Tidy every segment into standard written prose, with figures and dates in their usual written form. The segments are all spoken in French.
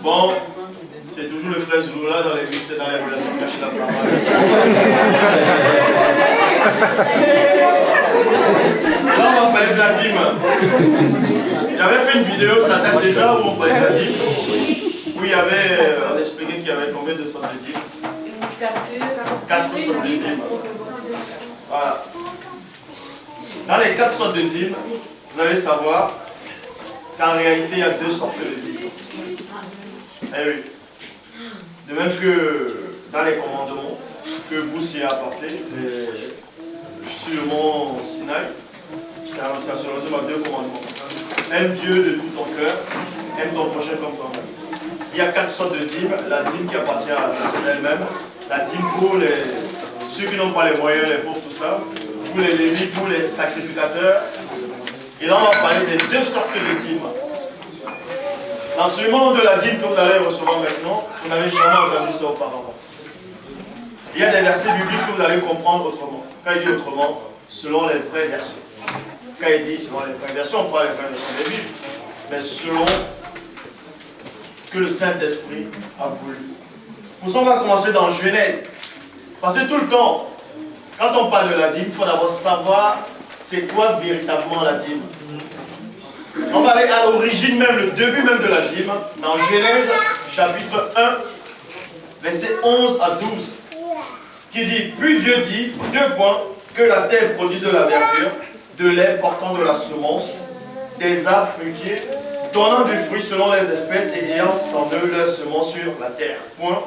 Bon, c'est toujours le frère Zoulou là dans les listes, dans les relations cachées la parole. Là, on va parler de la dîme. J'avais fait une vidéo, ça date déjà, où on parlait de la dîme. Où il y avait, on expliquait qu'il y avait combien de sortes de dîmes? 4 sortes de dîmes. Voilà. Dans les 4 sortes de dîmes, vous allez savoir qu'en réalité, il y a 2 sortes de dîmes. Eh oui. De même que dans les commandements que vous s'y apporté sur le mont Sinaï, ça se résume à 2 commandements. Aime Dieu de tout ton cœur, aime ton prochain comme toi-même. Il y a 4 sortes de dîmes. La dîme qui appartient à la personne elle-même, la dîme pour ceux qui n'ont pas les moyens, les pauvres, tout ça, pour les lévites, pour les sacrificateurs. Et là, on va parler des 2 sortes de dîmes. L'enseignement de la dîme que vous allez recevoir maintenant, vous n'avez jamais entendu ça auparavant. Il y a des versets bibliques que vous allez comprendre autrement. Quand il dit autrement, selon les vraies versions. Quand il dit selon les vraies versions, on parle des vraies versions des Bibles, mais selon que le Saint-Esprit a voulu. Pour ça, on va commencer dans Genèse. Parce que tout le temps, quand on parle de la dîme, il faut d'abord savoir c'est quoi véritablement la dîme. On va aller à l'origine même, le début même de la dîme, dans Genèse chapitre 1, versets 11 à 12, qui dit, puis Dieu dit, 2 points, que la terre produise de la verdure, de lait portant de la semence, des arbres fruitiers, donnant du fruit selon les espèces et ayant en eux leur semence sur la terre. Point.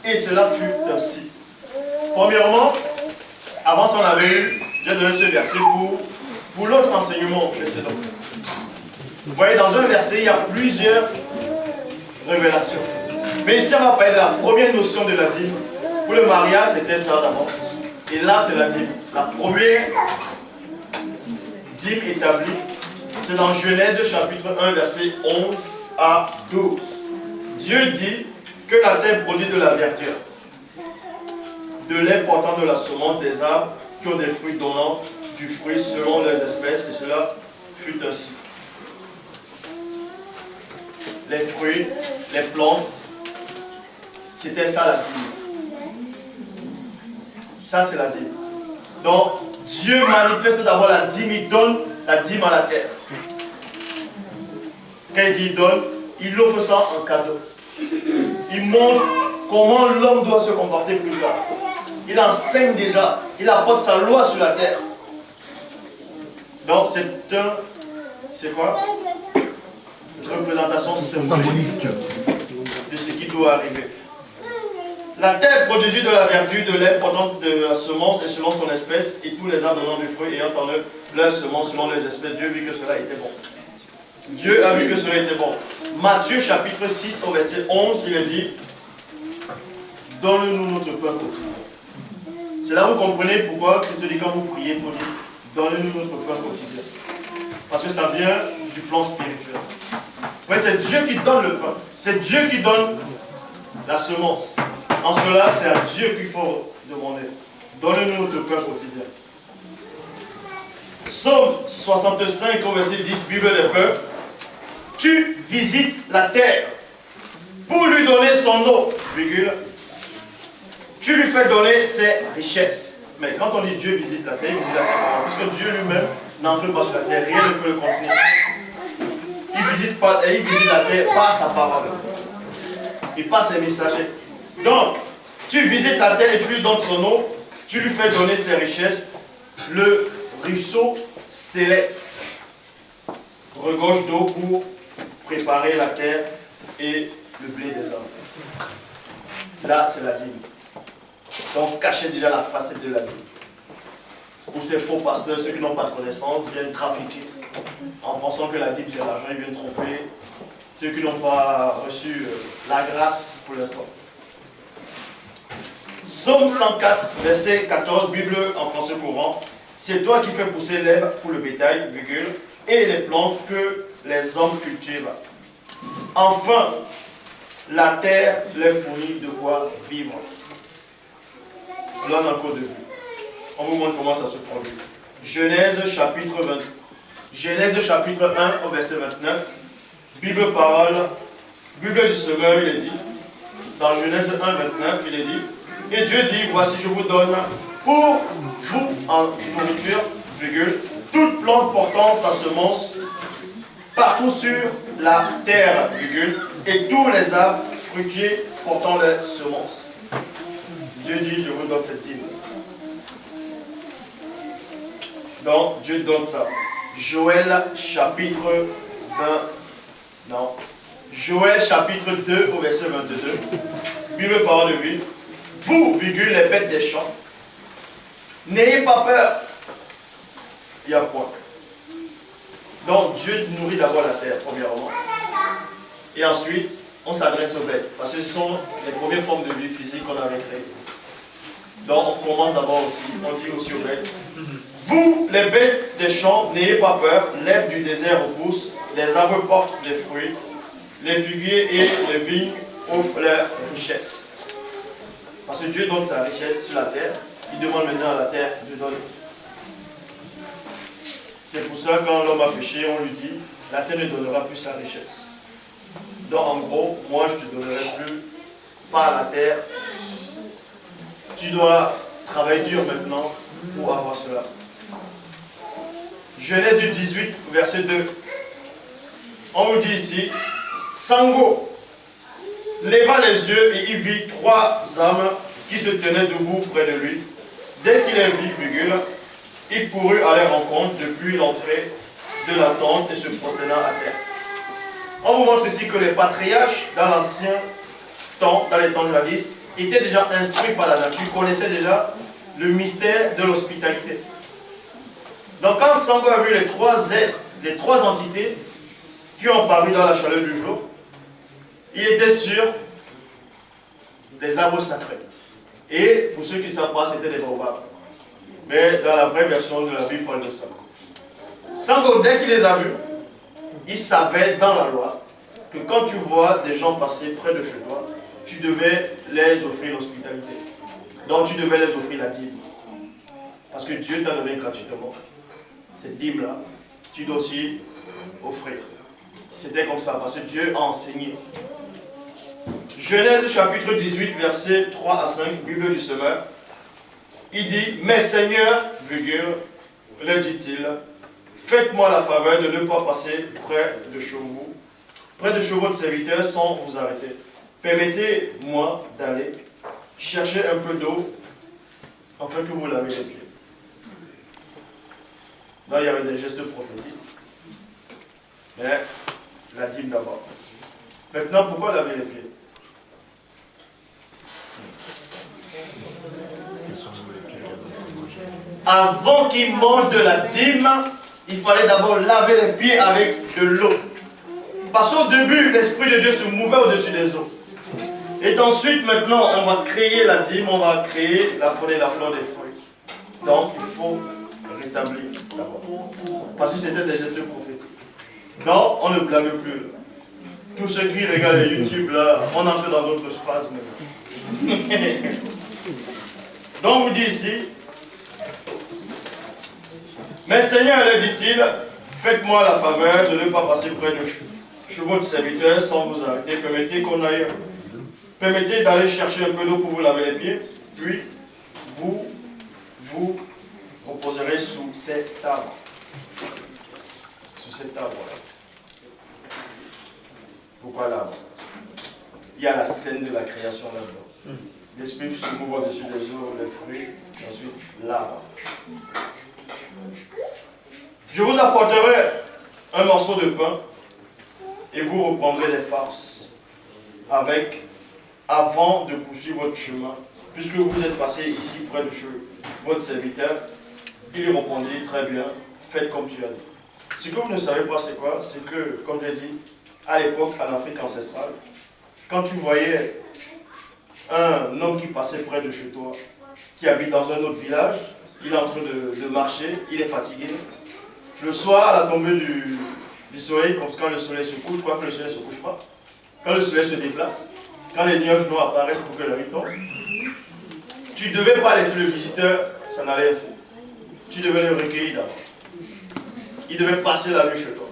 Et cela fut ainsi. Premièrement, avant on avait eu, j'ai donné ce verset pour l'autre enseignement précédent. Vous voyez, dans un verset, il y a plusieurs révélations. Mais ici, on va parler de la première notion de la dîme. Pour le mariage, c'était ça d'abord. Et là, c'est la dîme. La première dîme établie, c'est dans Genèse chapitre 1, verset 11 à 12. Dieu dit que la terre produit de la verdure, de lait portant de la semence, des arbres qui ont des fruits donnant du fruit selon les espèces, et cela fut ainsi. Les fruits, les plantes, c'était ça la dîme. Ça c'est la dîme. Donc Dieu manifeste d'abord la dîme, il donne la dîme à la terre. Quand il dit il donne, il offre ça en cadeau. Il montre comment l'homme doit se comporter plus tard. Il enseigne déjà, il apporte sa loi sur la terre. Donc c'est quoi? Une représentation symbolique de ce qui doit arriver. La terre produisit de la verdure, de lait portant de la semence et selon son espèce, et tous les arbres donnant du fruit ayant en eux leur semence selon les espèces. Dieu vit que cela était bon. Dieu a vu que cela était bon. Matthieu chapitre 6 au verset 11, il est dit, donne-nous notre pain quotidien. C'est là où vous comprenez pourquoi Christ dit quand vous priez, il faut dire, donne-nous notre pain quotidien. Parce que ça vient du plan spirituel. Oui, c'est Dieu qui donne le pain. C'est Dieu qui donne la semence. En cela, c'est à Dieu qu'il faut demander. Donne-nous notre pain quotidien. Psaume 65 au verset 10, Bible des peuples. Tu visites la terre pour lui donner son eau, virgule. Tu lui fais donner ses richesses. Mais quand on dit Dieu visite la terre, il visite la terre. Puisque Dieu lui-même n'entre pas sur la terre, rien ne peut le contenir. Il visite la terre par sa parole et par ses messagers. Donc, tu visites la terre et tu lui donnes son eau, tu lui fais donner ses richesses, le ruisseau céleste regorge d'eau pour préparer la terre et le blé des hommes. Là, c'est la dîme. Donc, cachez déjà la facette de la dîme. Pour ces faux pasteurs, ceux qui n'ont pas de connaissance, viennent trafiquer en pensant que la dîme c'est l'argent, ils viennent tromper ceux qui n'ont pas reçu la grâce pour l'instant. Psaume 104, verset 14, Bible en français courant. C'est toi qui fais pousser l'herbe pour le bétail, virgule, et les plantes que les hommes cultivent. Enfin, la terre leur fournit de quoi vivre. Là, on a encore de vue. On vous montre comment ça se produit. Genèse chapitre 1 au verset 29. Bible parole Bible du semeur, il est dit, dans Genèse 1, 29, il est dit, et Dieu dit, voici je vous donne pour vous en nourriture, virgule, toute plante portant sa semence partout sur la terre, virgule, et tous les arbres fruitiers portant leurs semences. Dieu dit, je vous donne cette dîme. Donc, Dieu donne ça. Joël chapitre 20, non, Joël chapitre 2 au verset 22, Bible parole de vie. Vous, virgule, les bêtes des champs, n'ayez pas peur. Il y a point. Donc Dieu nourrit d'abord la terre, premièrement. Et ensuite, on s'adresse aux bêtes. Parce que ce sont les premières formes de vie physique qu'on avait créées. Donc on commence d'abord aussi, on dit aussi aux bêtes. Vous, les bêtes des champs, n'ayez pas peur. L'herbe du désert repousse, les arbres portent des fruits, les figuiers et les vignes offrent leur richesse. Parce que Dieu donne sa richesse sur la terre. Il demande maintenant à la terre de donner. C'est pour ça que quand l'homme a péché, on lui dit, la terre ne donnera plus sa richesse. Donc en gros, moi je ne te donnerai plus pas la terre. Tu dois travailler dur maintenant pour avoir cela. Genèse 18, verset 2. On vous dit ici, Sango leva les yeux et il vit 3 hommes qui se tenaient debout près de lui. Dès qu'il les vit, virgule, il courut à leur rencontre depuis l'entrée de la tente et se prosterna à terre. On vous montre ici que les patriarches, dans l'ancien temps, dans les temps jadis, étaient déjà instruits par la nature, connaissaient déjà le mystère de l'hospitalité. Donc quand Sango a vu les 3 êtres, les 3 entités qui ont paru dans la chaleur du jour, il était sur les arbres sacrés. Et pour ceux qui ne savent pas, c'était des baobabs. Mais dans la vraie version de la Bible, parle de ça. Sango, dès qu'il les a vus, il savait dans la loi que quand tu vois des gens passer près de chez toi, tu devais les offrir l'hospitalité. Donc tu devais les offrir la dîme. Parce que Dieu t'a donné gratuitement cette dîme-là. Tu dois aussi offrir. C'était comme ça, parce que Dieu a enseigné. Genèse chapitre 18, versets 3 à 5, Bible du semeur. Il dit, mais Seigneur, virgule, le dit-il, faites-moi la faveur de ne pas passer près de chevaux de serviteurs sans vous arrêter. Permettez-moi d'aller chercher un peu d'eau afin que vous lavez les pieds. Là, il y avait des gestes prophétiques. Mais la dîme d'abord. Maintenant, pourquoi laver les pieds? Avant qu'il mange de la dîme, il fallait d'abord laver les pieds avec de l'eau. Parce qu'au début, l'Esprit de Dieu se mouvait au-dessus des eaux. Et ensuite, maintenant, on va créer la dîme, on va créer la faune et la fleur des fruits. Donc, il faut rétablir d'abord. Parce que c'était des gestes prophétiques. Non, on ne blague plus. Tous ceux qui regardent YouTube, là, on entre dans d'autres phases maintenant. Donc, on vous dit ici, mais Seigneur, le dit-il, faites-moi la faveur de ne pas passer près de chevaux de serviteurs sans vous arrêter. Permettez d'aller chercher un peu d'eau pour vous laver les pieds, puis vous reposerez sous cet arbre. Sous cet arbre-là. Pourquoi l'arbre? Il y a la scène de la création là-dedans. L'esprit qui se mouve au-dessus des eaux, les fruits, et ensuite l'arbre. Je vous apporterai un morceau de pain et vous reprendrez les farces avant de poursuivre votre chemin, puisque vous êtes passé ici près de chez votre serviteur. Il lui répondit, très bien, faites comme tu as dit. Ce que vous ne savez pas, c'est quoi? C'est que, comme j'ai dit, à l'époque, en Afrique ancestrale, quand tu voyais un homme qui passait près de chez toi, qui habite dans un autre village, il est en train de marcher, il est fatigué. Le soir, à la tombée du soleil, comme quand le soleil se couche, quoi que le soleil ne se couche pas, quand le soleil se déplace, quand les nuages noirs apparaissent pour que la nuit tombe, tu ne devais pas laisser le visiteur s'en aller ainsi. Tu devais le recueillir d'abord. Il devait passer la nuit chez toi.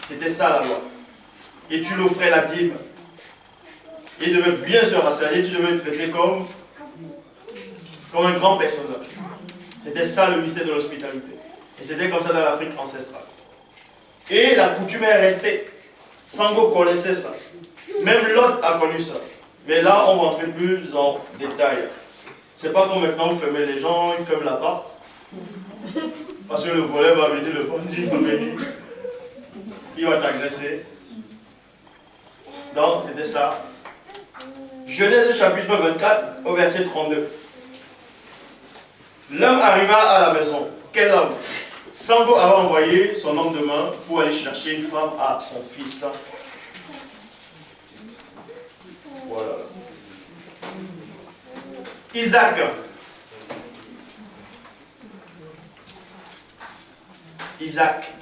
C'était ça la loi. et tu l'offrais la dîme. Il devait bien se rassasier, tu devais le traiter comme un grand personnage. C'était ça le mystère de l'hospitalité. Et c'était comme ça dans l'Afrique ancestrale. Et la coutume est restée. Sango connaissait ça. Même Lot a connu ça. Mais là, on va entrer plus en détail. C'est pas comme maintenant vous fermez les gens, ils ferment l'appart. Parce que le volet va venir, le bandit va venir. Il va t'agresser. Donc, c'était ça. Genèse chapitre 24, au verset 32. L'homme arriva à la maison. Quel homme? Sango avait envoyé son homme de main pour aller chercher une femme à son fils. Voilà. Isaac. Isaac.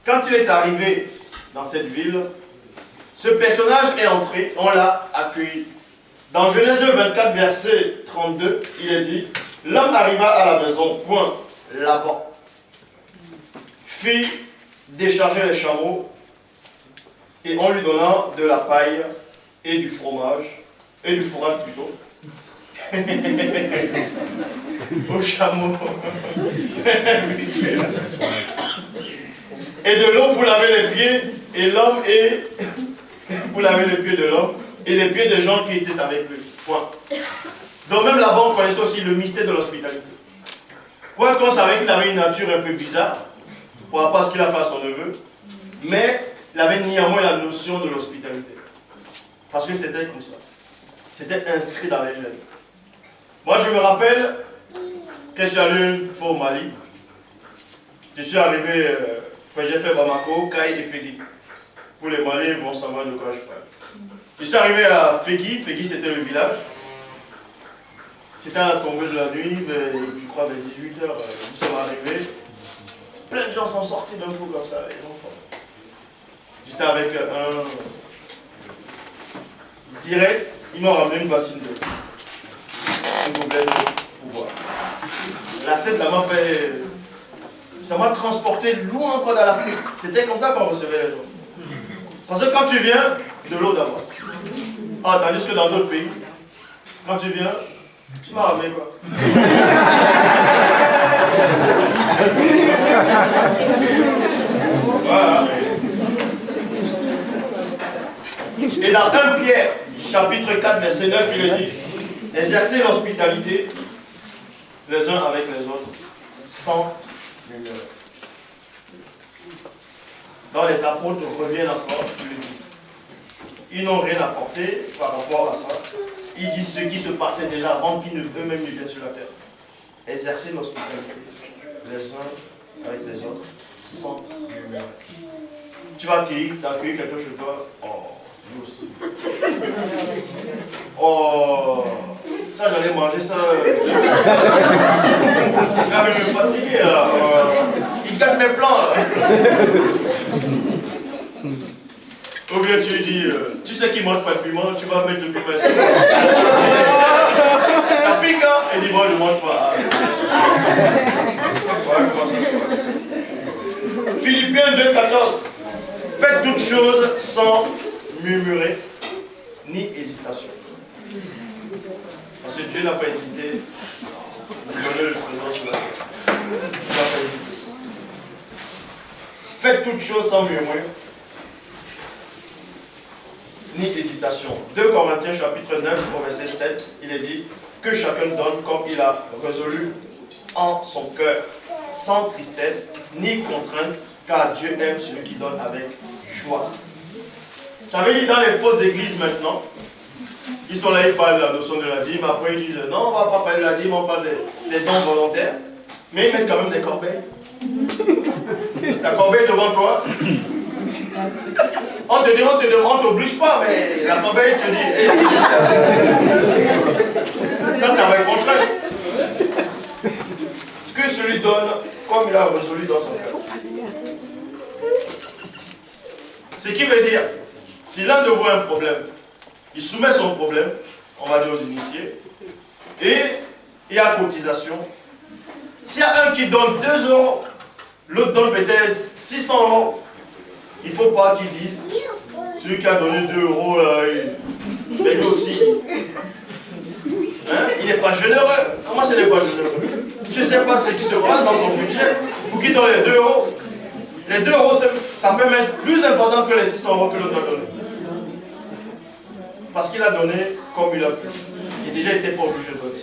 Quand il est arrivé dans cette ville, ce personnage est entré, on l'a accueilli. Dans Genèse 24, verset 32, il est dit, l'homme arriva à la maison, point, là-bas, fit décharger les chameaux, et on lui donna de la paille et du fromage, et du fourrage plutôt, au chameau, et de l'eau pour laver les pieds, et l'homme et pour laver les pieds de l'homme, et les pieds des gens qui étaient avec lui. Point. Donc même là-bas, on connaissait aussi le mystère de l'hospitalité. Quoi qu'on savait qu'il avait une nature un peu bizarre, par rapport à ce qu'il a fait à son neveu, mais il avait néanmoins la notion de l'hospitalité. Parce que c'était comme ça. C'était inscrit dans les gènes. Moi, je me rappelle que je suis allé une fois au Mali. Je suis arrivé, quand j'ai fait Bamako, Kaï et Fegui. Pour les Maliens, ils vont savoir de quoi je parle. Je suis arrivé à Fegui. Fegui, c'était le village. C'était à la tombée de la nuit, je crois vers 18h, nous sommes arrivés. Plein de gens sont sortis d'un coup comme ça, les enfants. J'étais avec un direct, ils m'ont ramené une bassine d'eau. Un gobelet d'eau pour boire. La scène, ça m'a transporté loin encore dans l'Afrique. C'était comme ça qu'on recevait les gens. Parce que quand tu viens, de l'eau d'abord. Ah, tandis que dans d'autres pays, quand tu viens, tu m'as ramené quoi? Voilà. Et dans 1 Pierre, chapitre 4, verset 9, il est dit, exercez l'hospitalité les uns avec les autres, sans murmurer. Dans les apôtres reviennent encore, ils le disent. Ils n'ont rien apporté par rapport à ça. Ils disent ce qui se passait déjà avant qu'ils eux-mêmes ne viennent sur la terre. Exercer l'hospitalité les uns avec les autres, sans murmurer. Tu vas accueillir quelqu'un chez toi. Oh, nous aussi. Oh, ça j'allais manger ça. Ah, mais je suis fatigué là. Il cache mes plans là. Ou bien tu lui dis, tu sais qu'il ne mange pas de piment, tu vas mettre le piment sur. Ça pique hein. Il dit, bon, je ne mange pas. Philippiens 2,14. Faites toutes choses sans murmurer ni hésitation. Parce que Dieu n'a pas hésité. Donner le trésor sur la terre. Il n'a pas hésité. Faites toutes choses sans murmurer ni hésitation. 2 Corinthiens chapitre 9 au verset 7, il est dit que chacun donne comme il a résolu en son cœur, sans tristesse ni contrainte, car Dieu aime celui qui donne avec joie. Vous savez, dans les fausses églises maintenant, ils sont là, ils parlent de la notion de la dîme, après ils disent non, on ne va pas parler de la dîme, on parle des dons volontaires, mais ils mettent quand même des corbeilles. Ta corbeille devant toi. On te dit, on t'oblige pas, mais la corbeille te dit, hey, ça va être contraire. Ce que celui donne, comme il a résolu dans son cœur. Ce qui veut dire, si l'un de vous a un problème, il soumet son problème, on va dire aux initiés, et il y a cotisation. S'il y a un qui donne 2 €, l'autre donne peut-être 600 €, il ne faut pas qu'ils disent, celui qui a donné 2 euros, là, mais lui aussi. Hein? Il n'est pas généreux. Comment ça n'est pas généreux? Tu ne sais pas ce qui se passe dans son budget. Pour qu'il donne les 2 euros. Les 2 euros, ça peut être plus important que les 600 euros que l'autre a donné. Parce qu'il a donné comme il a pu. Il déjà n'était pas obligé de donner.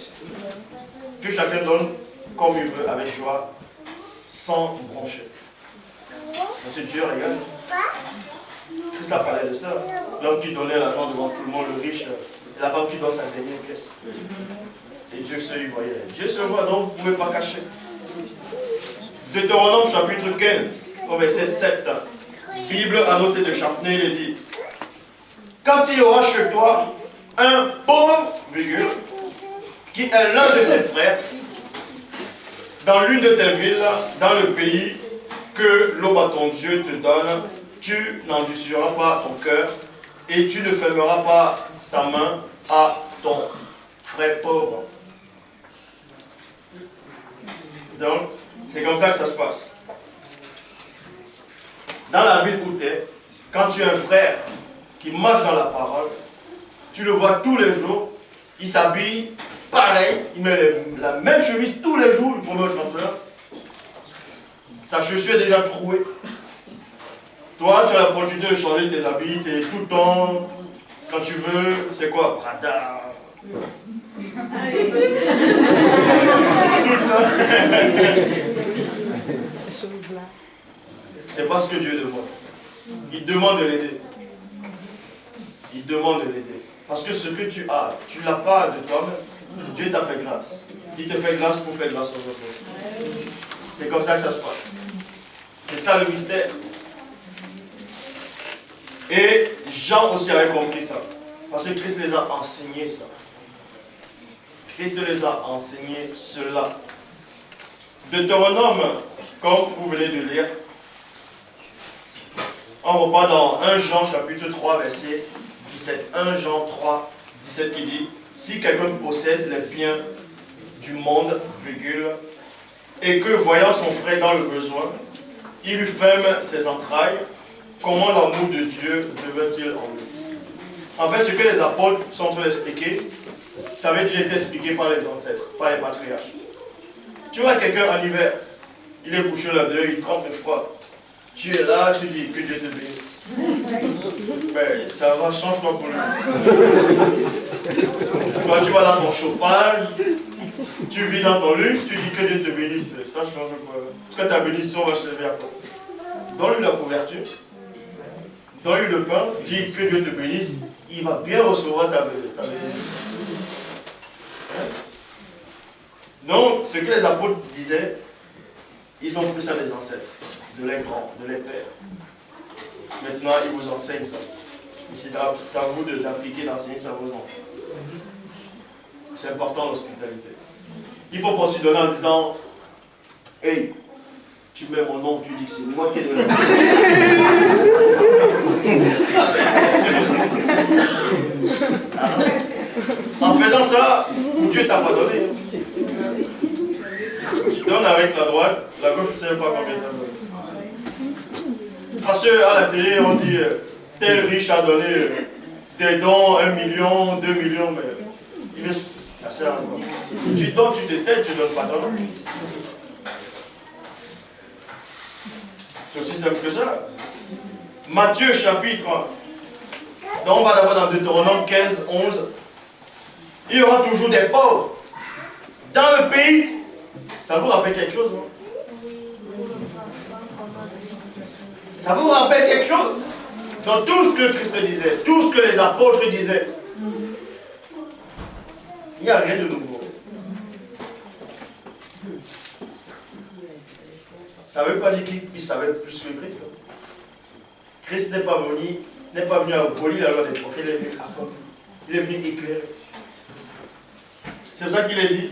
Que chacun donne comme il veut, avec joie, sans broncher. Monsieur Dieu, regarde. Christ a parlé de ça. L'homme qui donnait l'argent devant tout le monde, le riche, et la femme qui donne sa dernière pièce. C'est Dieu seul, il voyait. Dieu se voit, donc vous ne pouvez pas cacher. Deutéronome chapitre 15, au verset 7. Bible annotée de Champney, il dit: quand il y aura chez toi un pauvre, virgule, qui est l'un de tes frères, dans l'une de tes villes, dans le pays que l'Oba ton Dieu te donne, tu n'endurciras pas ton cœur et tu ne fermeras pas ta main à ton frère pauvre. Donc, c'est comme ça que ça se passe. Dans la ville où tu es, quand tu as un frère qui marche dans la parole, tu le vois tous les jours, il s'habille pareil, il met la même chemise tous les jours, le premier chanteur. Sa chaussure est déjà trouée. Toi, tu as l'opportunité de changer tes habits, tu es tout le temps, quand tu veux, c'est quoi? Prada. C'est pas ce que Dieu demande. Il demande de l'aider. Il demande de l'aider. Parce que ce que tu as, tu ne l'as pas de toi-même. Dieu t'a fait grâce. Il te fait grâce pour faire grâce aux autres. C'est comme ça que ça se passe. C'est ça le mystère. Et Jean aussi avait compris ça. Parce que Christ les a enseignés ça. Christ les a enseignés cela. Deutéronome, comme vous venez de lire, on repart dans 1 Jean chapitre 3 verset 17. 1 Jean 3, 17 qui dit: si quelqu'un possède les biens du monde, virgule, et que voyant son frère dans le besoin, il lui ferme ses entrailles, comment l'amour de Dieu demeure-t-il en lui? En fait, ce que les apôtres sont en train d'expliquer, ça avait déjà été expliqué par les ancêtres, par les patriarches. Tu vois quelqu'un en hiver, il est couché là-dedans, il trempe de froid. Tu es là, tu dis que Dieu te bénisse. Mais ça va, change-toi pour lui. Quand tu vas dans ton chauffage, tu vis dans ton luxe, tu dis que Dieu te bénisse. Ça change quoi? Parce que ta bénédiction va se lever à toi. Donne-lui la couverture, donne-lui le pain, dis que Dieu te bénisse, il va bien recevoir ta bénédiction. Donc, ce que les apôtres disaient, ils ont pris ça des ancêtres, de leurs grands, de leurs pères. Maintenant, ils vous enseignent ça. Et c'est à vous d'appliquer, d'enseigner ça à vos enfants. C'est important l'hospitalité. Il ne faut pas se donner en disant: hey, tu mets mon nom, tu dis que c'est moi qui ai donné. En faisant ça, Dieu ne t'a pas donné. Tu donnes avec la droite, la gauche, tu ne sais pas combien tu as donné. Parce qu'à la télé, on dit tel riche a donné des dons, 1 million, 2 millions, mais ça sert à quoi? Tu donnes, tu détestes, tu ne donnes pas ton nom. C'est aussi simple que ça. Matthieu chapitre 1. Donc on va d'abord dans Deutéronome 15, 11. Il y aura toujours des pauvres dans le pays. Ça vous rappelle quelque chose, non? Ça vous rappelle quelque chose? Dans tout ce que Christ disait, tout ce que les apôtres disaient, il n'y a rien de nouveau. Ça ne veut pas dire qu'il savait plus que Christ. Christ n'est pas venu à abolir la loi des prophètes, il est venu accomplir. Il est venu éclairer. C'est pour ça qu'il est dit.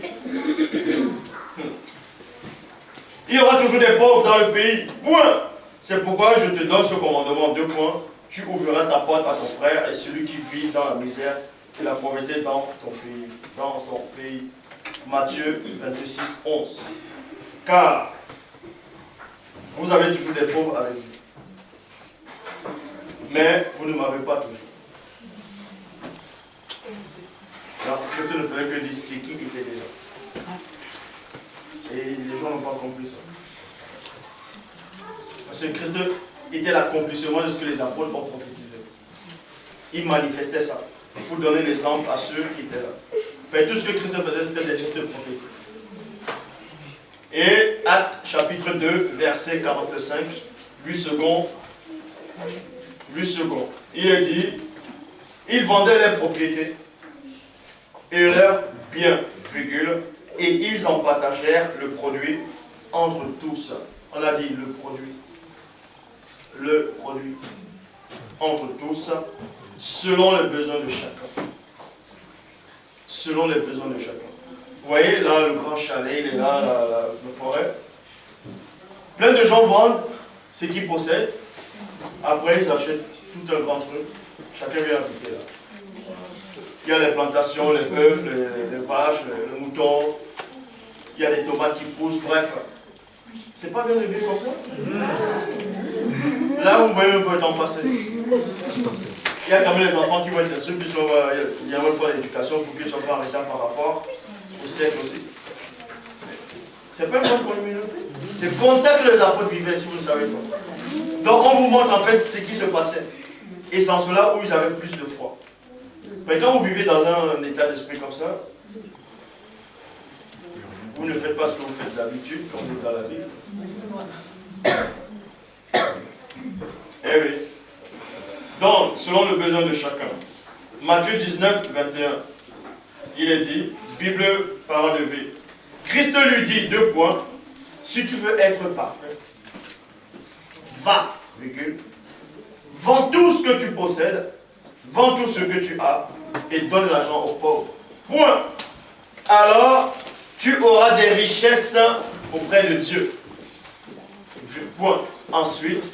Il y aura toujours des pauvres dans le pays. Point. C'est pourquoi je te donne ce commandement. 2 points. Tu ouvriras ta porte à ton frère et celui qui vit dans la misère et la pauvreté dans ton pays. Dans ton pays. Matthieu 26, 11. Car vous avez toujours des pauvres avec vous. mais vous ne m'avez pas toujours. Alors, Christ ne fallait que dire c'est qui était déjà. Et les gens n'ont pas compris ça. Parce que Christ était l'accomplissement de ce que les apôtres ont prophétisé. Il manifestait ça pour donner l'exemple à ceux qui étaient là. Mais tout ce que Christ faisait, c'était des gestes prophétiques. Et Actes chapitre 2, verset 45, 8 secondes. Il est dit, ils vendaient leurs propriétés et leurs biens, virgule, et ils en partagèrent le produit entre tous. On a dit le produit. Le produit entre tous, selon les besoins de chacun. Selon les besoins de chacun. Vous voyez, là, le grand chalet, il est là, la forêt. Plein de gens vendent ce qu'ils possèdent. Après, ils achètent tout un grand truc. Chacun vient habiter là. Il y a les plantations, les bœufs, les vaches, les moutons. Il y a des tomates qui poussent, bref. C'est pas bien de vivre comme ça? Là, vous voyez un peu le temps passer. Il y a quand même les enfants qui vont être ceux qui sont. Il y a même pas l'éducation pour qu'ils soient pas en retard par rapport au siècle aussi. C'est pas une bonne communauté. C'est comme ça que les apôtres vivaient, si vous ne savez pas. Donc, on vous montre en fait ce qui se passait. Et c'est en cela où ils avaient plus de foi. Mais quand vous vivez dans un état d'esprit comme ça, vous ne faites pas ce que vous faites d'habitude, comme vous êtes dans la Bible. Eh oui. Donc, selon le besoin de chacun. Matthieu 19, 21. Il est dit, Bible, parole de vie. Christ lui dit, 2 points, si tu veux être parfait, va, virgule, vends tout ce que tu possèdes, vends tout ce que tu as, et donne l'argent aux pauvres. Point. Alors, tu auras des richesses auprès de Dieu. Point. Ensuite,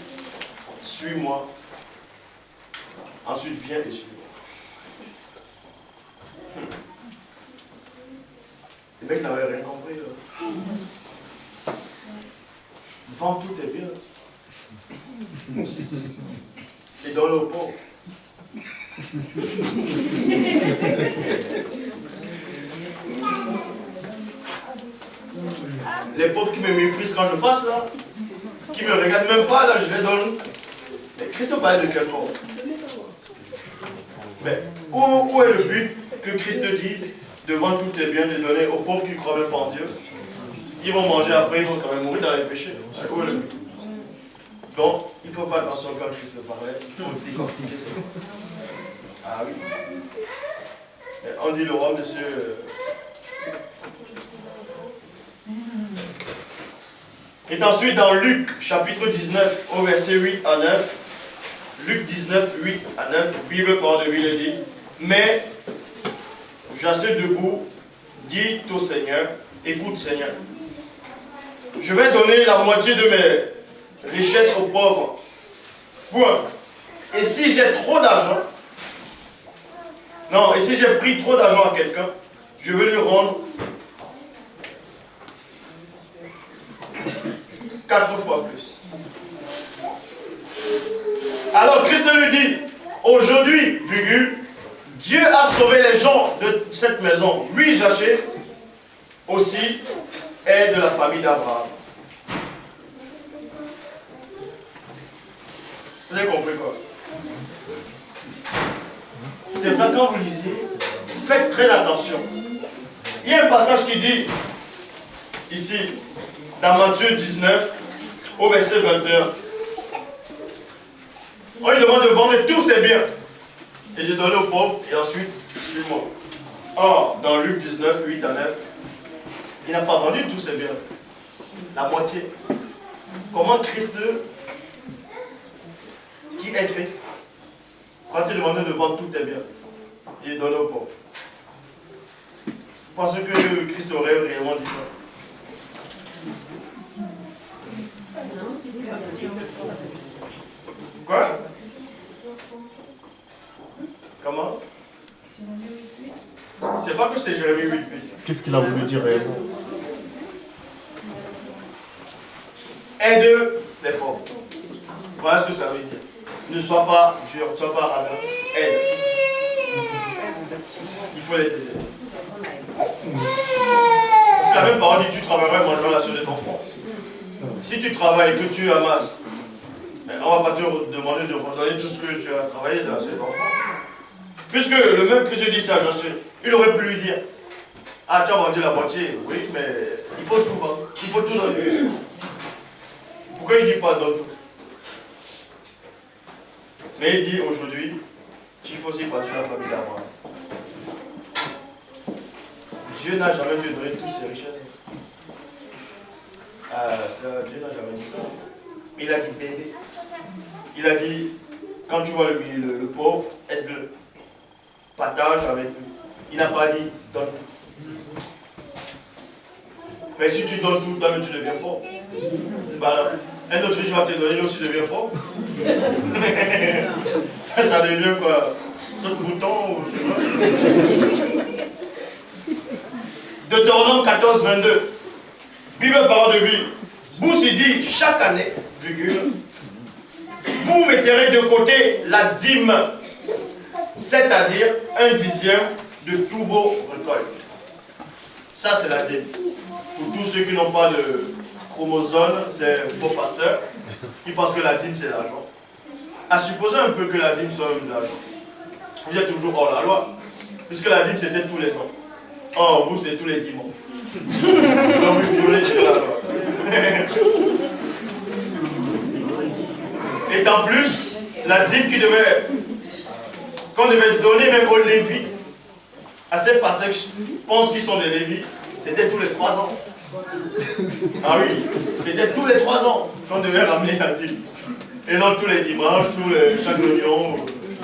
suis-moi. Ensuite, viens et suis-moi. Les mecs n'avaient rien compris là. Vends tout tes biens. Et donne aux pauvres. Les pauvres qui me méprisent quand je passe là, qui me regardent même pas là, je les donne. Mais Christ parle de quel pauvre? Mais où est le but que Christ dise de vendre tous tes biens, de donner aux pauvres qui ne croient même pas en Dieu? Ils vont manger après, ils vont quand même mourir dans les péchés. Où est le but? Donc, il faut faire attention quand Christ parlait, il faut décortiquer ça. Ah oui. Et on dit le roi, monsieur. Et ensuite dans Luc chapitre 19 au verset 8 à 9, Luc 19, 8 à 9, Bible par de Bible dit, mais j'assais debout, dis au Seigneur, écoute Seigneur, je vais donner la moitié de mes richesses aux pauvres. Point. Et si j'ai trop d'argent, non, et si j'ai pris trop d'argent à quelqu'un, je vais lui rendre 4 fois plus. Alors Christ lui dit, aujourd'hui, virgule, Dieu a sauvé les gens de cette maison. Lui, Zaché, aussi, est de la famille d'Abraham. Vous avez compris quoi? C'est vrai, quand vous lisez, faites très attention. Il y a un passage qui dit, ici, dans Matthieu 19, au verset 21, on lui demande de vendre tous ses biens et de donner aux pauvres, et ensuite, suis-moi. Or, dans Luc 19, 8 à 9, il n'a pas vendu tous ses biens, la moitié. Comment Christ, qui est Christ, va-t-il demander de vendre tous tes biens et de donner aux pauvres? Parce que Christ aurait réellement dit ça. Quoi? Comment? C'est pas que c'est Jérémie 8. Qu'est-ce qu'il a voulu dire réellement? Aide les pauvres. Voilà ce que ça veut dire. Ne sois pas dur, ne sois pas radin. Aide. Il faut les aider. C'est la même parole dit tu travailleras et mangeras la sueur de ton front. Si tu travailles et que tu amasses, on ne va pas te demander de redonner tout ce que tu as travaillé de la sueur de ton front. Puisque le même Christ dit ça à Josué, il aurait pu lui dire, ah tu as vendu la moitié, oui, mais il faut tout vendre, il faut tout donner. Pourquoi il ne dit pas donne tout? Mais il dit aujourd'hui, il faut aussi partir de la famille d'Abraham. Dieu n'a jamais dû donner toutes ses richesses. Dieu n'a jamais dit ça. Il a dit d'aider. Il a dit, quand tu vois le pauvre, aide-le. Partage avec lui. Il n'a pas dit donne tout. Mais si tu donnes tout, toi-même tu deviens pauvre. Bah, un autre riche va te donner, lui aussi devient pauvre. ça devient quoi? Saute-bouton ou c'est quoi? Deutéronome 14, 22. Bible parole de vie. Boussy dit chaque année, virgule, vous mettrez de côté la dîme, c'est-à-dire 1/10 de tous vos récoltes. Ça, c'est la dîme. Pour tous ceux qui n'ont pas de chromosomes, c'est faux pasteur, qui pensent que la dîme, c'est l'argent. À supposer un peu que la dîme soit même de l'argent. Vous êtes toujours hors la loi, puisque la dîme, c'était tous les ans. Or, vous, c'est tous les dimanches. Donc, vous violez sur la loi. Et en plus, la dîme qu'on devait donner même aux Lévites, à ces pasteurs qui pensent qu'ils sont des Lévites, c'était tous les 3 ans. Ah oui, c'était tous les 3 ans qu'on devait ramener la dîme. Et non tous les dimanches, chaque réunion.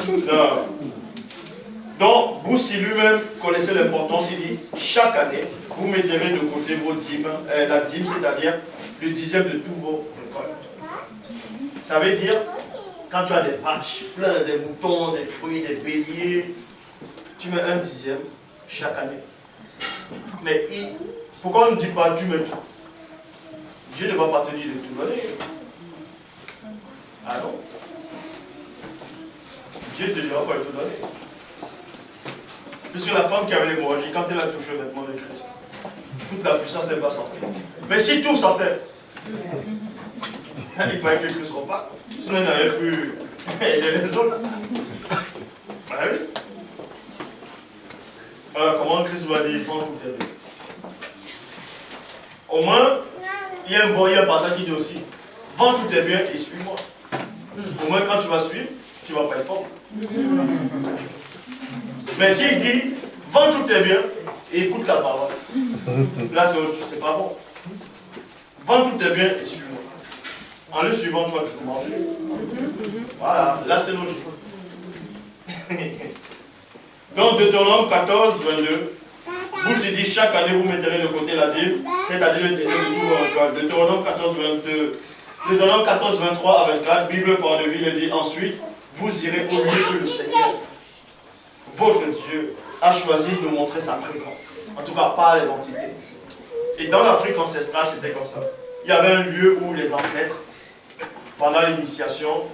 Non. Donc, Boussy lui-même connaissait l'importance, il dit, chaque année, vous mettrez de côté vos dîmes, la dîme, c'est-à-dire le 10e de tous vos récoltes. Ça veut dire, quand tu as des vaches, plein de moutons, des fruits, des béliers, tu mets 1/10 chaque année. Mais pourquoi on ne dit pas tu mets tout? Dieu ne va pas te dire de tout donner. Ah non? Dieu ne te dira pas de tout donner. Puisque la femme qui avait l'hémorragie, quand elle a touché le vêtement de Christ, toute la puissance elle va sortir. Mais si tout sortait, il fallait que Christ reparte. Sinon il n'avait plus aider les autres. Ah oui. Alors comment Christ va dire, prends tout tes deux. Au moins, il y a un passage qui dit aussi, vends tous tes biens et suis-moi. Au moins quand tu vas suivre, tu ne vas pas être pauvre. Mais s'il dit, vends tous tes biens et écoute la parole. Là, c'est pas bon. Vends tous tes biens et suis-moi. En le suivant, tu vas toujours manger. Voilà, là c'est logique. Donc, Deutéronome 14, 22. Vous se dit, chaque année, vous mettrez de côté la dîme, c'est-à-dire le 10e de tout vos récoltes. Deutéronome 14, 22. Deutéronome 14, 23 à 24. Bible par de vie le dit ensuite, vous irez au lieu que le Seigneur, votre Dieu, a choisi de montrer sa présence. En tout cas, par les entités. Et dans l'Afrique ancestrale, c'était comme ça. Il y avait un lieu où les ancêtres, pendant l'initiation,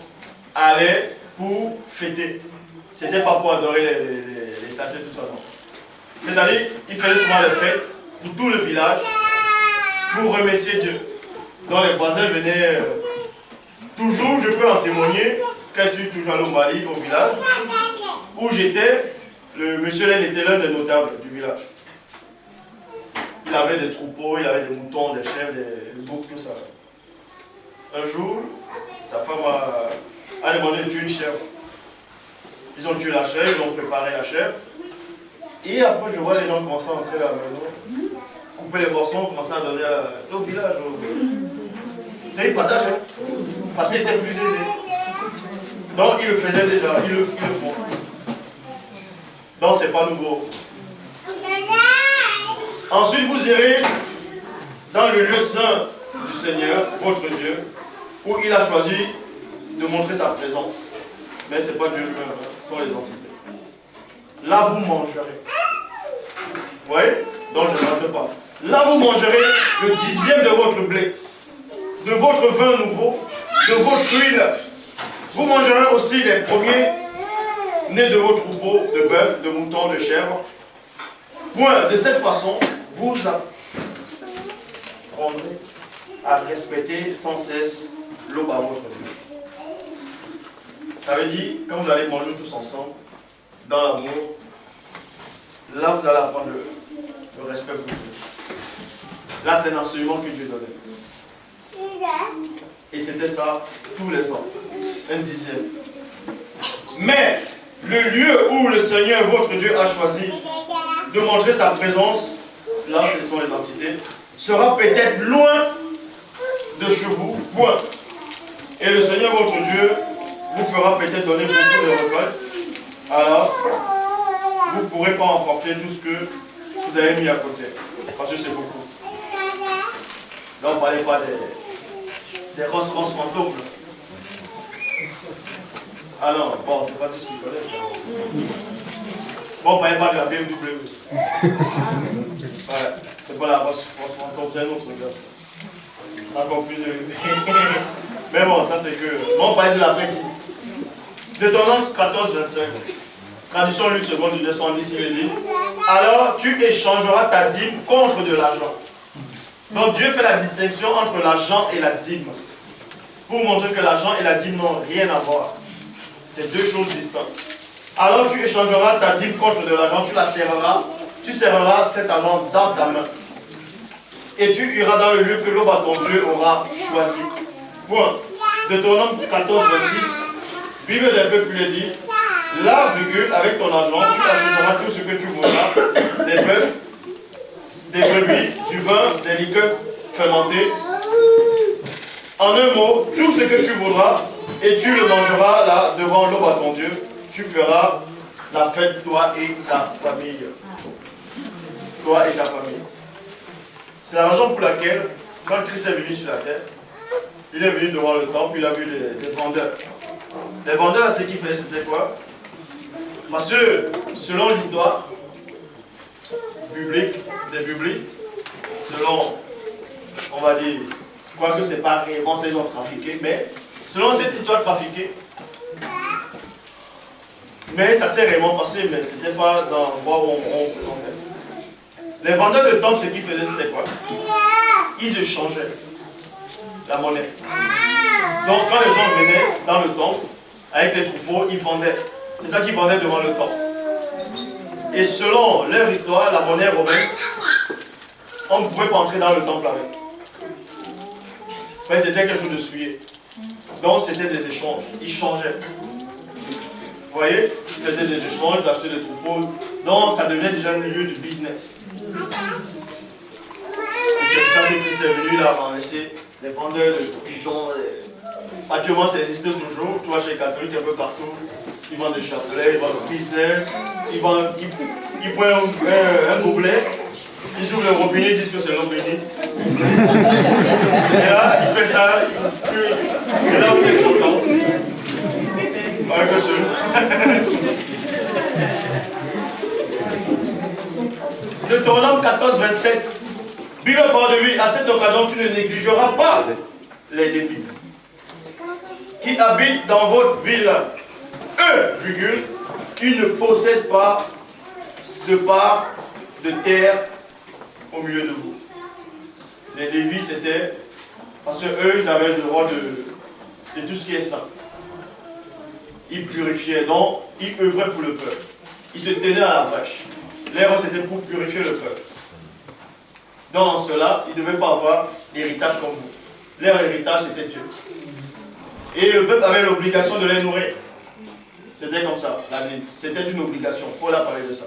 allaient pour fêter. C'était pas pour adorer les statues, tout ça, non. C'est-à-dire, ils faisaient souvent les fêtes pour tout le village, pour remercier Dieu. Donc les voisins venaient, toujours, je peux en témoigner, quand je suis toujours allé au Mali, au village, où j'étais, le monsieur là, il était l'un des notables du village. Il avait des troupeaux, il avait des moutons, des chèvres, des boucs, tout ça. Un jour, sa femme a demandé de tuer une chèvre. Ils ont tué la chèvre, ils ont préparé la chèvre. Et après, je vois les gens commencer à entrer à la maison, couper les boissons, commencer à donner au village. C'est un passage, hein? Parce qu'il était plus aisé. Donc, ils le faisaient déjà, ils le font. Donc, c'est pas nouveau. Ensuite, vous irez dans le lieu saint du Seigneur, votre Dieu, où il a choisi de montrer sa présence. Mais ce n'est pas Dieu lui-même, ce sont les entités. Là, vous mangerez. Vous voyez? Donc, je ne rentre pas. Là, vous mangerez le 10e de votre blé, de votre vin nouveau, de votre huile, Vous mangerez aussi les premiers nés de vos troupeaux, de bœuf, de moutons, de chèvres. Point, de cette façon, vous apprendrez à respecter sans cesse l'aube à votre Dieu. Ça veut dire, quand vous allez manger tous ensemble, dans l'amour, là vous allez apprendre le respect pour Dieu. Là c'est un enseignement que Dieu donnait. Et c'était ça tous les ans, un dixième. Mais le lieu où le Seigneur votre Dieu a choisi de montrer sa présence, là ce sont les entités, sera peut-être loin de chez vous, point. Et le Seigneur votre Dieu vous fera peut-être donner beaucoup de récoltes. Alors, vous ne pourrez pas emporter tout ce que vous avez mis à côté. Parce que c'est beaucoup. Là, on ne parlait pas des roses fantômes. Ah non, bon, c'est pas tout ce qu'ils connaissent. Bon, on ne parlait pas de la BMW. Voilà, c'est pas la rose fantôme, c'est un autre gars. Encore plus de... Mais bon, ça c'est que... Bon, on parlait de la fête. Deutéronome 14, 25. Traduction Luc 2, 210, il est dit. Alors tu échangeras ta dîme contre de l'argent. Donc Dieu fait la distinction entre l'argent et la dîme. Pour montrer que l'argent et la dîme n'ont rien à voir. C'est deux choses distinctes. Alors tu échangeras ta dîme contre de l'argent, tu la serreras. Tu serreras cet argent dans ta main. Et tu iras dans le lieu que l'aube à ton Dieu aura choisi. Point. Deutéronome 14, 26. Bible des peuples lui dit, là, virgule, avec ton argent, tu achèteras tout ce que tu voudras, des bœufs, des brebis, du vin, des liqueurs fermentées. En un mot, tout ce que tu voudras, et tu le mangeras là, devant l'aube à ton Dieu. Tu feras la fête, toi et ta famille. Toi et ta famille. C'est la raison pour laquelle, quand Christ est venu sur la terre, il est venu devant le temple, il a vu les vendeurs. Les vendeurs, ce qu'ils faisaient, c'était quoi? Parce que, selon l'histoire biblique, des biblistes, selon, on va dire, quoique ce n'est pas réellement ces ont trafiqué, mais selon cette histoire trafiquée, mais ça s'est réellement passé, mais ce n'était pas dans quoi on présentait. Les vendeurs de temple, ce qu'ils faisaient, c'était quoi? Ils échangeaient la monnaie. Donc, quand les gens venaient dans le temple, avec les troupeaux, ils vendaient. C'est ça qu'ils vendaient devant le temple. Et selon leur histoire, la monnaie romaine, on ne pouvait pas entrer dans le temple avec. Mais c'était quelque chose de souillé. Donc, c'était des échanges. Ils changeaient. Vous voyez? Ils faisaient des échanges, ils achetaient des troupeaux. Donc, ça devenait déjà un lieu de business. Et c'est ça que Christ est venu là ramasser les vendeurs de pigeons. Actuellement, ça existe toujours. Tu vois, chez les catholiques, un peu partout, ils vendent des chapelets, ils vendent du business, ils prennent un gobelet, ils ouvrent le robinet, ils disent que c'est l'eau bénie. Et là, il fait ça, et là, on est content. Ouais, que celui. Deutéronome 14, 27. Bible parle de lui, à cette occasion, tu ne négligeras pas les Lévites qui habitent dans votre ville. Eux, virgule, ils ne possèdent pas de part de terre au milieu de vous. Les Lévites, c'était parce qu'eux, ils avaient le droit de tout ce qui est saint. Ils purifiaient, donc ils œuvraient pour le peuple. Ils se tenaient à la brèche. L'erreur, c'était pour purifier le peuple. Dans cela, ils ne devaient pas avoir d'héritage comme vous. Leur héritage, c'était Dieu. Et le peuple avait l'obligation de les nourrir. C'était comme ça, la Bible. C'était une obligation. Paul a parlé de ça.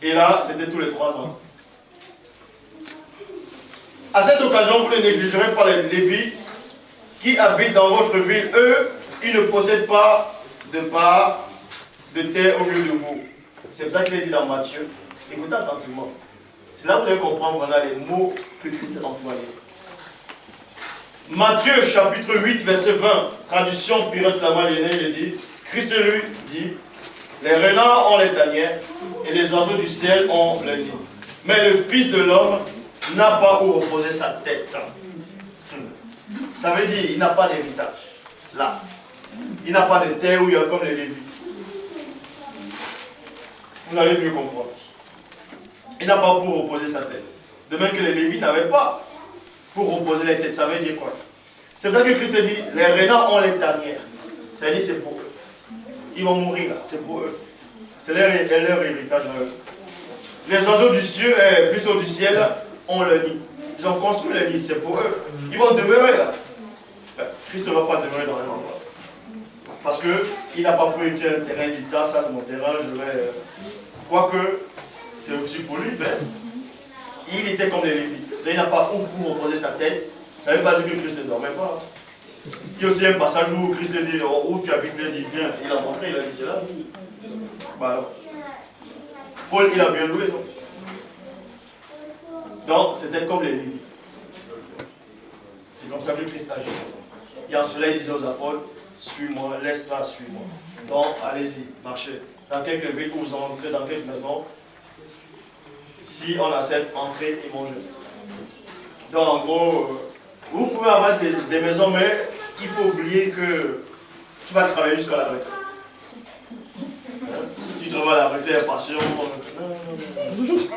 Et là, c'était tous les 3 ans. À cette occasion, vous ne négligerez pas les Lévites qui habitent dans votre ville. Eux, ils ne possèdent pas de part de terre au milieu de vous. C'est pour ça qu'il est dit dans Matthieu. Écoutez attentivement. C'est là que vous allez comprendre voilà, les mots que Christ a employés. Matthieu chapitre 8, verset 20, traduction Pilote Lamar Lienné, il dit, Christ lui dit, les renards ont les tanières et les oiseaux du ciel ont les nids. Mais le Fils de l'homme n'a pas où reposer sa tête. Ça veut dire, il n'a pas d'héritage. là. Il n'a pas de terre où il y a comme les Lévites. Vous allez mieux comprendre. Il n'a pas pour reposer sa tête. De même que les Lévites n'avaient pas pour reposer les têtes. Ça veut dire quoi? C'est pour ça que Christ dit, les renards ont les tanières. Ça veut dire c'est pour eux. Ils vont mourir là, c'est pour eux. C'est leur héritage à eux. Les oiseaux du ciel, plutôt du ciel, ont le nid. Ils ont construit le nid, c'est pour eux. Ils vont demeurer là. Christ ne va pas demeurer dans un endroit. Parce qu'il n'a pas pris un terrain, il dit ça c'est mon terrain, je vais. Quoique, c'est aussi pour lui, mais il était comme les Lévites. Il n'a pas où pour reposer sa tête. Ça ne veut pas dire que Christ ne dormait pas. Il y a aussi un passage où Christ dit oh, où tu habites, il dit viens. Il a montré, il a dit c'est là. Bah alors. Paul, il a bien loué, non? Donc, c'était comme les Lévites. C'est comme ça que Christ agit. Et en cela, il disait aux apôtres suis-moi, laisse ça, suis-moi. Donc, allez-y, marchez. Dans quelques villes où vous entrez, dans quelques maisons, si on accepte, entrez et mangez. Donc, en gros, vous pouvez avoir des maisons, mais il faut oublier que tu vas travailler jusqu'à la retraite. Tu travailles à la retraite, passion.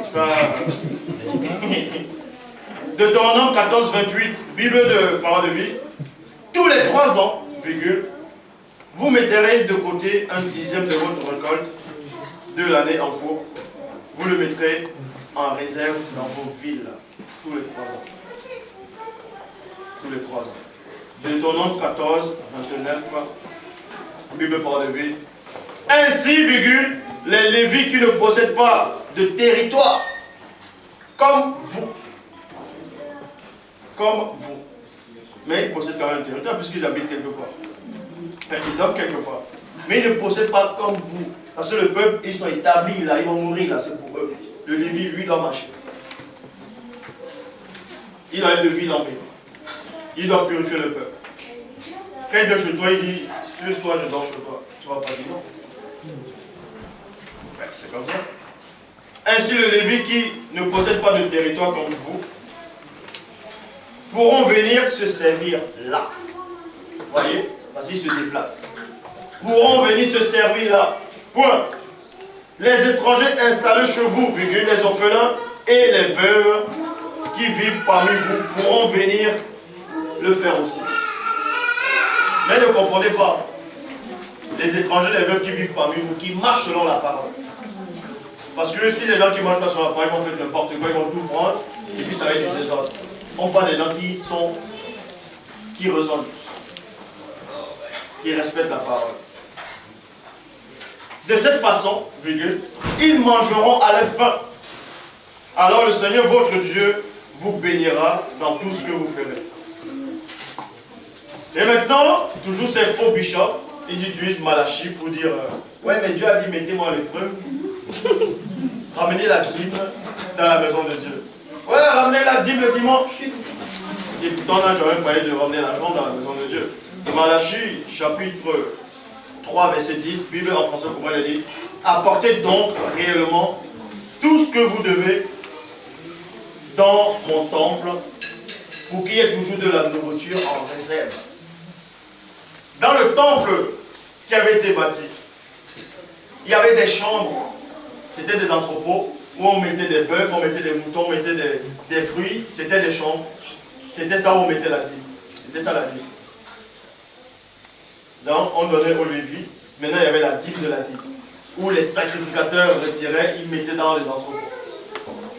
Ça. Deutéronome 14, 28, Bible de parole de vie. Tous les 3 ans, virgule, vous mettrez de côté un dixième de votre récolte de l'année en cours. Vous le mettrez en réserve dans vos villes. Tous les 3 ans. Tous les 3 ans. Deutéronome 14, 29, Bible parole de vie. Ainsi, virgule, les Lévites qui ne possèdent pas de territoire, comme vous, mais ils possèdent quand même un territoire puisqu'ils habitent quelque part. Enfin, ils dorment quelque part. Mais ils ne possèdent pas comme vous. Parce que le peuple, ils sont établis là, ils vont mourir là, c'est pour eux. Le Lévi, lui, doit marcher. Il doit être de ville en ville. Il doit purifier le peuple. Quand il vient chez toi, il dit ce soir je dors chez toi. Tu ne vas pas dire non. Ben, c'est comme ça. Ainsi, le Lévi qui ne possède pas de territoire comme vous pourront venir se servir là. Voyez? Parce qu'ils se déplacent. Pourront venir se servir là. Point. Les étrangers installés chez vous, les orphelins et les veuves qui vivent parmi vous pourront venir le faire aussi. Mais ne confondez pas. Les étrangers, les veuves qui vivent parmi vous, qui marchent selon la parole. Parce que si les gens qui marchent pas selon la parole, ils vont faire n'importe quoi, ils vont tout prendre, et puis ça va être du désordre. On parle des gens qui ressentent, qui respectent la parole. De cette façon, virgule, ils mangeront à leur faim. Alors le Seigneur votre Dieu vous bénira dans tout ce que vous ferez. Et maintenant, toujours ces faux bishops, ils utilisent Malachie pour dire ouais, mais Dieu a dit mettez-moi à l'épreuve. Ramenez la dîme dans la maison de Dieu. Ouais, ramenez la dîme le dimanche. Et pourtant, on n'a jamais parlé de ramener l'argent dans la maison de Dieu. Malachie, chapitre 3, verset 10, Bible en français, pour moi, il dit apportez donc réellement tout ce que vous devez dans mon temple pour qu'il y ait toujours de la nourriture en réserve. Dans le temple qui avait été bâti, il y avait des chambres, c'était des entrepôts où on mettait des bœufs, on mettait des moutons, on mettait des fruits, c'était des chambres. C'était ça où on mettait la dîme. C'était ça la dîme. Donc on donnait au Lévi, maintenant il y avait la dîme de la dîme, où les sacrificateurs retiraient, ils mettaient dans les entrepôts.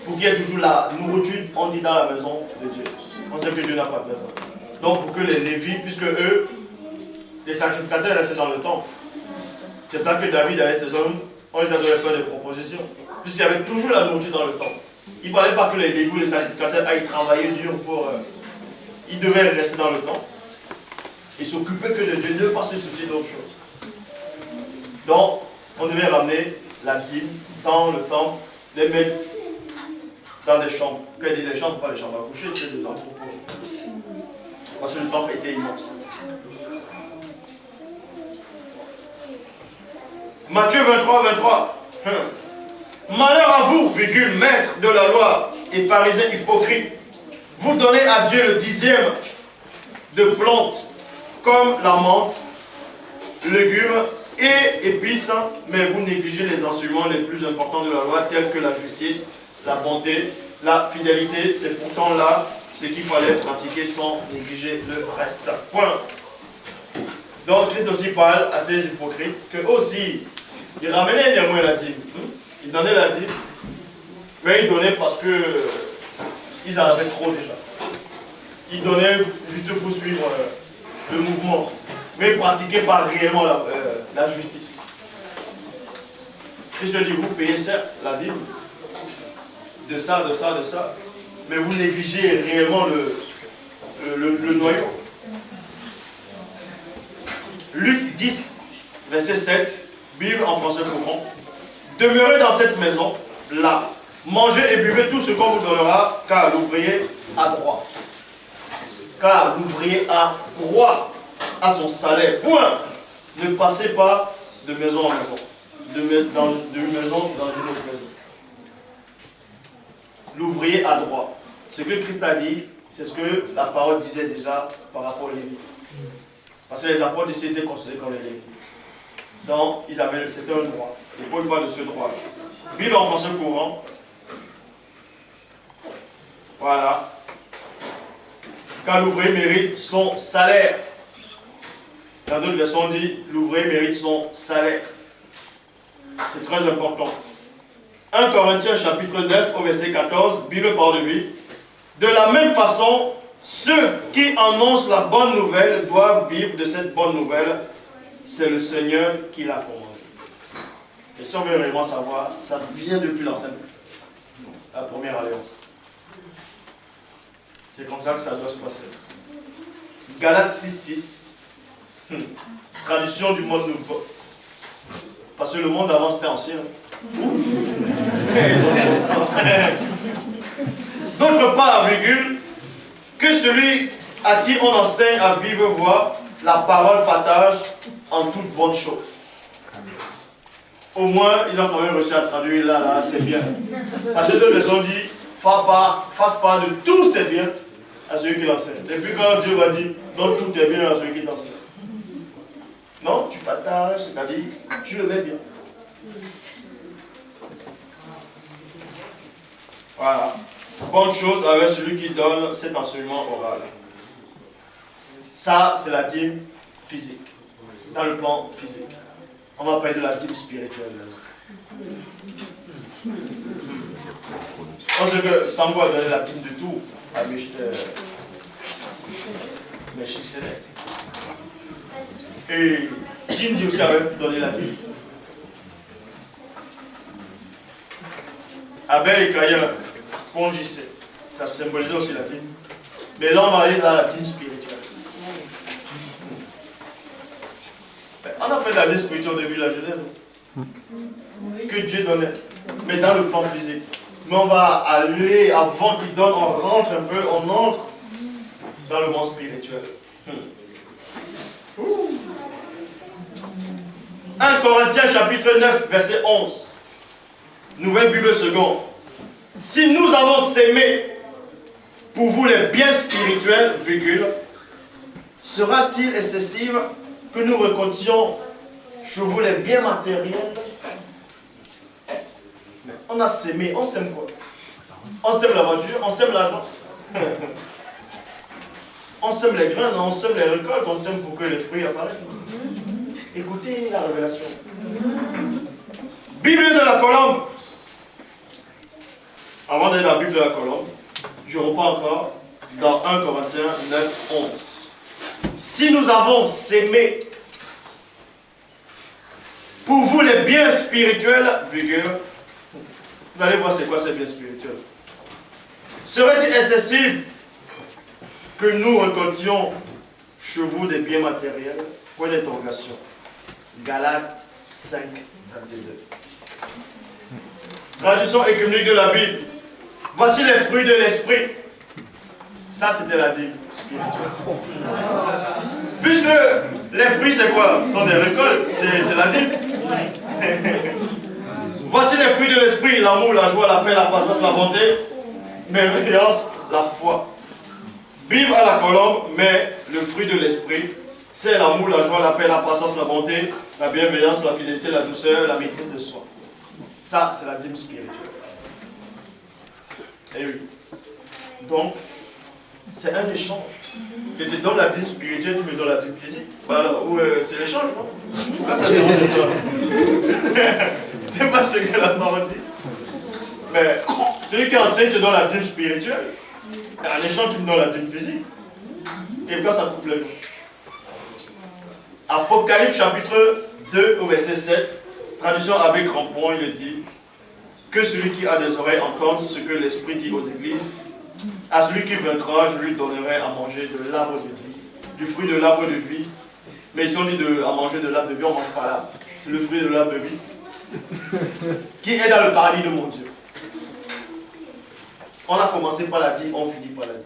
Pour qu'il y ait toujours la nourriture, on dit dans la maison de Dieu. On sait que Dieu n'a pas de maison. Donc pour que les Lévites, puisque eux, les sacrificateurs restaient dans le temple. C'est pour ça que David avait ses hommes, on les a donné plein de propositions. Puisqu'il y avait toujours la nourriture dans le temple. Il ne fallait pas que les Lévites, les sacrificateurs aillent travailler dur pour... ils devaient rester dans le temple. Ils s'occupaient que de Dieu, ils ne devaient pas se soucier d'autre chose. Donc, on devait ramener la dîme dans le temple, les mettre dans des chambres. Quand il dit des chambres, pas des chambres à coucher, c'était des entrepôts. Parce que le temple était immense. Matthieu 23, 23. Malheur à vous, virgule, maître de la loi et pharisiens hypocrites. Vous donnez à Dieu le dixième de plantes comme la menthe, légumes et épices, mais vous négligez les enseignements les plus importants de la loi, tels que la justice, la bonté, la fidélité. C'est pourtant là ce qu'il fallait pratiquer sans négliger le reste. Point. Donc Christ aussi parle à ces hypocrites que aussi, ils ramenaient néanmoins la dîme. Ils donnaient la dîme, mais ils donnaient parce que ils en avaient trop déjà. Ils donnaient juste pour suivre le mouvement, mais ils ne pratiquaient pas réellement la justice. Christ dit, vous payez certes la dîme, de ça, mais vous négligez réellement le noyau. Luc 10, verset 7, Bible en français courant. Demeurez dans cette maison, là, mangez et buvez tout ce qu'on vous donnera, car l'ouvrier a droit. Car l'ouvrier a droit à son salaire. Point. Ne passez pas de maison en maison, d'une maison dans une autre maison. L'ouvrier a droit. Ce que Christ a dit, c'est ce que la parole disait déjà par rapport aux Lévites. Parce que les apôtres ici étaient considérés comme les Lévites. Donc, c'était un droit. Il faut pas de ce droit. Bible en français courant. Voilà. Car l'ouvrier mérite son salaire. Dans d'autres versions, on dit l'ouvrier mérite son salaire. C'est très important. 1 Corinthiens chapitre 9 au verset 14, Bible parle de lui. De la même façon, ceux qui annoncent la bonne nouvelle doivent vivre de cette bonne nouvelle. C'est le Seigneur qui l'a commandé. Et si on veut vraiment savoir, ça vient depuis l'ancienne, la première alliance. C'est comme ça que ça doit se passer. Galates 6.6. Tradition du monde nouveau. Parce que le monde avant c'était ancien. D'autre part, virgule, que celui à qui on enseigne à vive voix, la parole partage en toute bonne chose. Au moins, ils ont quand même réussi à traduire là, c'est bien. Parce que d'autres personnes disent, fasse pas de tous ces biens à celui qui l'enseigne. Et puis quand Dieu va dire, donne tout tes biens à celui qui t'enseigne. Non, tu partages, c'est-à-dire, tu le mets bien. Voilà. Bonne chose avec celui qui donne cet enseignement oral. Ça, c'est la dîme physique. Dans le plan physique. On va parler de la dîme spirituelle. On sait que Sambo a donné la dîme de tout à Meshik Céleste. Et Jindy aussi avait donné la dîme. Abel et Caïn congissaient. Ça symbolisait aussi la dîme. Mais là, on va aller dans la dîme spirituelle. On appelle la dîme spirituelle au début de la Genèse. Que Dieu donnait. Mais dans le plan physique. Mais on va aller, avant qu'il donne, on rentre un peu, on entre dans le monde spirituel. 1 Corinthiens chapitre 9, verset 11. Nouvelle Bible seconde. Si nous avons sémé pour vous les biens spirituels, virgule, sera-t-il excessif que nous récoltions chez vous les biens matériels? On a sémé, on sème quoi? On sème la voiture, on sème l'argent. On sème les graines, on sème les récoltes, on sème pour que les fruits apparaissent. Écoutez la révélation. Bible de la colombe. Avant d'aller dans la Bible de la colombe, je reprends encore dans 1 Corinthiens 9, 11. Si nous avons sémé pour vous les biens spirituels, virgule, vous allez voir c'est quoi ces biens spirituels. Serait-il excessif que nous récoltions chez vous des biens matériels? Point d'interrogation. Galates 5, 22. Traduction écuménique de la Bible. Voici les fruits de l'esprit. Ça, c'était la dîme spirituelle. Puisque les fruits, c'est quoi? Ce sont des récoltes. C'est la dîme. Voici les fruits de l'esprit. L'amour, la joie, la paix, la patience, la bonté, bienveillance, la foi. Bible à la colombe, mais le fruit de l'esprit, C'est l'amour, la joie, la paix, la patience, la bonté, la bienveillance, la fidélité, la douceur, la maîtrise de soi. Ça, c'est la dîme spirituelle. Et oui. Donc, c'est un échange. Je te donne la dîme spirituelle, tu me donnes la dîme physique. Voilà, c'est l'échange, non? Pourquoi ça dérange de toi? C'est pas ce que la parole dit. Mais celui qui enseigne te donne la dîme spirituelle. Et en échange, tu me donnes la dîme physique. Et pourquoi ça coupe les gens? Apocalypse chapitre 2 au verset 7, traduction Abbé Crampon, il dit que celui qui a des oreilles entende ce que l'Esprit dit aux églises. À celui qui vaincra, je lui donnerai à manger de l'arbre de vie, du fruit de l'arbre de vie. Mais ils ont dit à manger de l'arbre de vie, on ne mange pas l'arbre. C'est le fruit de l'arbre de vie qui est dans le paradis de mon Dieu. On a commencé par la dire, on finit par la dire.